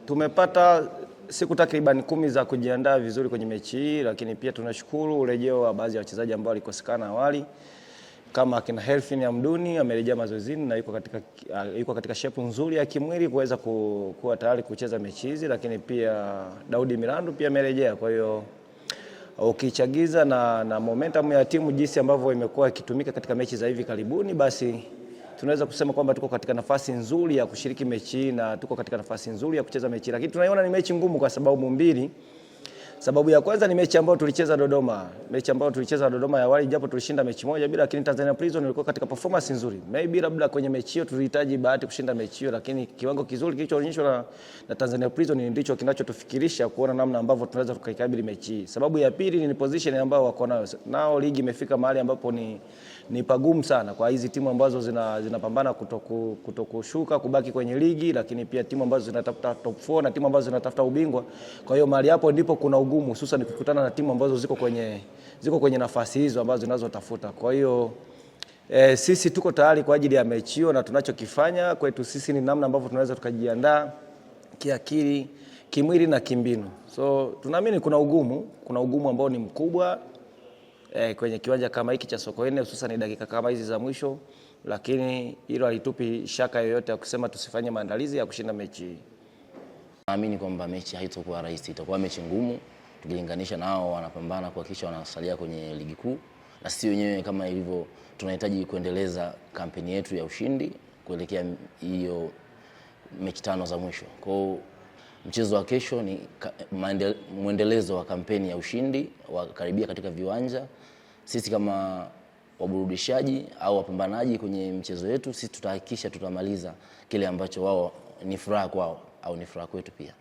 Tumepata siku takriban 10 za kujiandaa vizuri kwenye mechi hii, lakini pia tunashukuru urejeo wa baadhi ya wachezaji ambao walikosekana awali kama akina Helfin Hamduni amerejea mazoezini na yuko katika shape nzuri ya kimwili kuweza kuwa tayari kucheza mechi hizi, lakini pia Daudi Mirandu pia amerejea. Kwa hiyo ukichagiza na momentum ya timu jinsi ambavyo imekuwa ikitumika katika mechi za hivi karibuni, basi tunaweza kusema kwamba tuko katika nafasi nzuri ya kushiriki mechi na tuko katika nafasi nzuri ya kucheza mechi, lakini tunaiona ni mechi ngumu kwa sababu mbili. Sababu ya kwanza ni mechi ambayo tulicheza Dodoma. Mechi ambayo tulicheza Dodoma ya awali, japo tulishinda mechi moja bila, lakini Tanzania Prison ilikuwa katika performance nzuri. Maybe labda kwenye mechi hiyo tulihitaji bahati kushinda mechi hiyo, lakini kiwango kizuri kilichoonyeshwa na Tanzania Prison ndicho kinachotufikirisha kuona namna ambavyo tunaweza tukaikabili mechi hii. Sababu ya pili ni position ambayo wako nayo. Nao ligi imefika mahali ambapo ni pagumu sana kwa hizi timu ambazo zinapambana kutokushuka kubaki kwenye ligi, lakini pia timu ambazo zinatafuta top 4 na timu ambazo zinatafuta ubingwa. Kwa hiyo mahali hapo ndipo kuna ugumu, hususan kukutana na timu ambazo ziko kwenye nafasi hizo ambazo zinazotafuta. Kwa hiyo sisi tuko tayari kwa ajili ya mechi hiyo, na tunachokifanya kwetu sisi ni namna ambavyo tunaweza tukajiandaa kiakili, kimwili na kimbinu. So tunaamini kuna ugumu ambao ni mkubwa kwenye kiwanja kama hiki cha Sokoine, hususan dakika kama hizi za mwisho, lakini hilo halitupi shaka yoyote ya kusema tusifanye maandalizi ya kushinda mechi hii. Naamini kwamba mechi haitakuwa rahisi, itakuwa mechi ngumu tukilinganisha na hao wanapambana kuhakikisha wanasalia kwenye ligi kuu, na sisi wenyewe kama ilivyo tunahitaji kuendeleza kampeni yetu ya ushindi kuelekea hiyo mechi 5 za mwisho. Kwa mchezo wa kesho ni muendelezo wa kampeni ya ushindi wa karibia katika viwanja. Sisi kama waburudishaji au wapambanaji kwenye mchezo wetu, sisi tutahakikisha tutamaliza kile ambacho wao ni furaha kwao au ni furaha kwetu pia.